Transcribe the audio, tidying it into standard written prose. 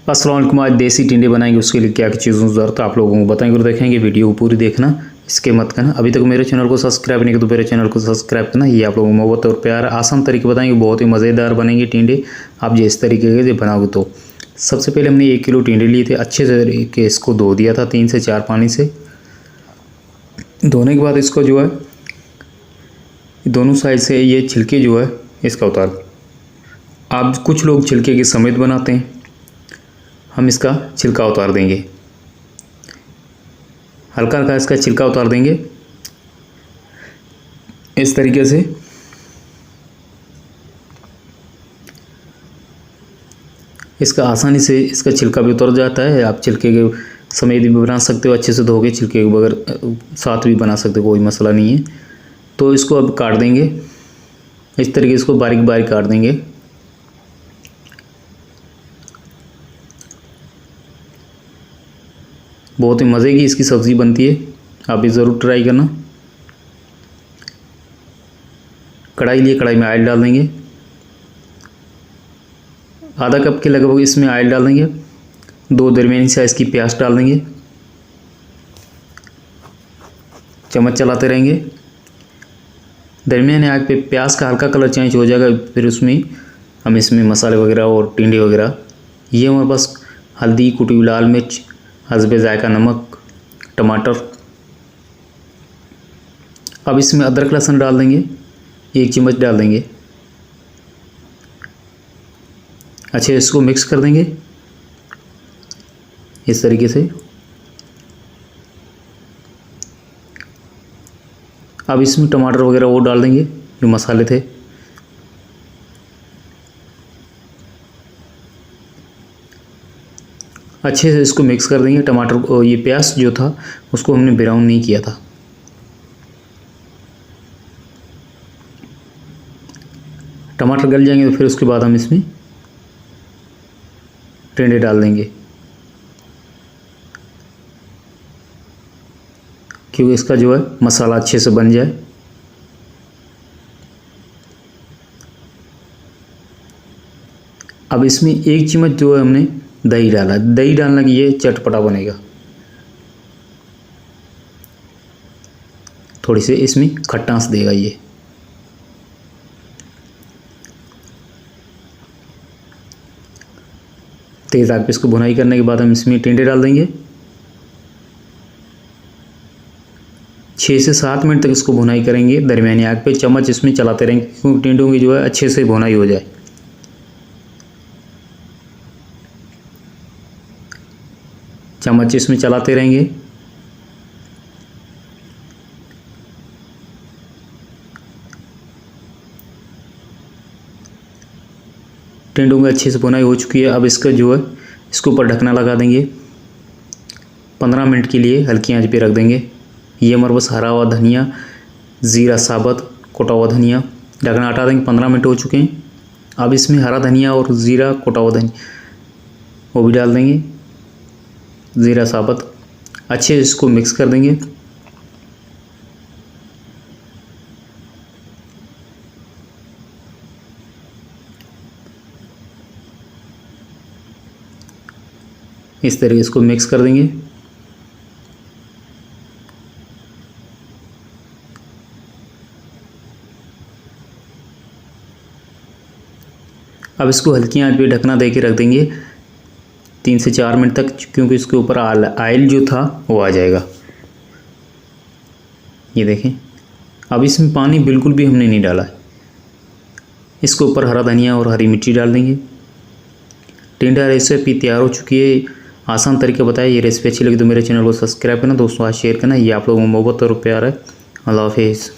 अस्सलाम वालेकुम। आज देसी टिंडे बनाएंगे, उसके लिए क्या क्या चीज़ों की ज़रूरत है आप लोगों को बताएंगे और देखेंगे। वीडियो को पूरी देखना, इसके मत करना। अभी तक मेरे चैनल को सब्सक्राइब नहीं किया तो मेरे चैनल को सब्सक्राइब करना। ये आप लोगों को मोहब्बत और प्यार आसान तरीके बताएंगे, बहुत ही मज़ेदार बनेंगे टिंडे आप जिस तरीके से बनाओगे तो। सबसे पहले हमने 1 किलो टिंडे लिए थे, अच्छे तरीके इसको धो दिया था 3 से 4 पानी से। धोने के बाद इसको जो है दोनों साइड से ये छिलके जो है इसका उतार। आप कुछ लोग छिलके के समेत बनाते हैं, हम इसका छिलका उतार देंगे। हल्का हल्का इसका छिलका उतार देंगे इस तरीके से। इसका आसानी से इसका छिलका भी उतर जाता है। आप छिलके के समेत भी बना सकते हो, अच्छे से धोके छिलके के बगैर साथ भी बना सकते हो, कोई मसला नहीं है। तो इसको अब काट देंगे इस तरीके, इसको बारीक बारीक काट देंगे। बहुत ही मज़े की इसकी सब्ज़ी बनती है, आप भी ज़रूर ट्राई करना। कढ़ाई लिए, कढ़ाई में ऑयल डाल देंगे। आधा कप के लगभग इसमें ऑयल डाल देंगे। 2 दरमियानी साइज़ की प्याज डाल देंगे। चम्मच चलाते रहेंगे। दरमियानी आग पे प्याज का हल्का कलर चेंज हो जाएगा, फिर उसमें हम इसमें मसाले वगैरह और टिंडे वगैरह, ये हमारे पास हल्दी, कुटी हुई लाल मिर्च, हस्बे जायका नमक, टमाटर। अब इसमें अदरक लहसुन डाल देंगे, 1 चम्मच डाल देंगे। अच्छे इसको मिक्स कर देंगे इस तरीके से। अब इसमें टमाटर वगैरह वो डाल देंगे जो मसाले थे। अच्छे से इसको मिक्स कर देंगे। टमाटर को, ये प्याज जो था उसको हमने ब्राउन नहीं किया था। टमाटर गल जाएंगे तो फिर उसके बाद हम इसमें टिंडे डाल देंगे, क्योंकि इसका जो है मसाला अच्छे से बन जाए। अब इसमें 1 चम्मच जो है हमने दही डाला। दही डालना कि ये चटपटा बनेगा। थोड़ी सी इसमें खट्टास देगा ये। तेज़ आग पे इसको भुनाई करने के बाद हम इसमें टिंडे डाल देंगे। 6 से 7 मिनट तक इसको भुनाई करेंगे दरमियानी आग पे। चम्मच इसमें चलाते रहेंगे क्योंकि टिंडों की जो है अच्छे से भुनाई हो जाए। चम्मच इसमें चलाते रहेंगे। टिंडों की अच्छे से भुनाई हो चुकी है। अब इसका जो है इसके ऊपर ढकना लगा देंगे। 15 मिनट के लिए हल्की आंच पे रख देंगे। ये हमारे पास हरा हुआ धनिया, ज़ीरा साबुत, कुटा हुआ धनिया, ढकना हटा देंगे। 15 मिनट हो चुके हैं। अब इसमें हरा धनिया और ज़ीरा कुटा हुआ धनिया वो भी डाल देंगे, ज़ीरा साबुत। अच्छे से इसको मिक्स कर देंगे। इस तरीके इसको मिक्स कर देंगे। अब इसको हल्की आंच पे ढकना दे के रख देंगे 3 से 4 मिनट तक, क्योंकि इसके ऊपर ऑयल जो था वो आ जाएगा। ये देखें। अब इसमें पानी बिल्कुल भी हमने नहीं डाला है। इसके ऊपर हरा धनिया और हरी मिर्ची डाल देंगे। टिंडा रेसिपी तैयार हो चुकी है। आसान तरीके बताया। ये रेसिपी अच्छी लगी तो मेरे चैनल को सब्सक्राइब करना, दोस्तों आज शेयर करना। ये आप लोगों को मोहब्बत और प्यार है। अल्लाह हाफिज़।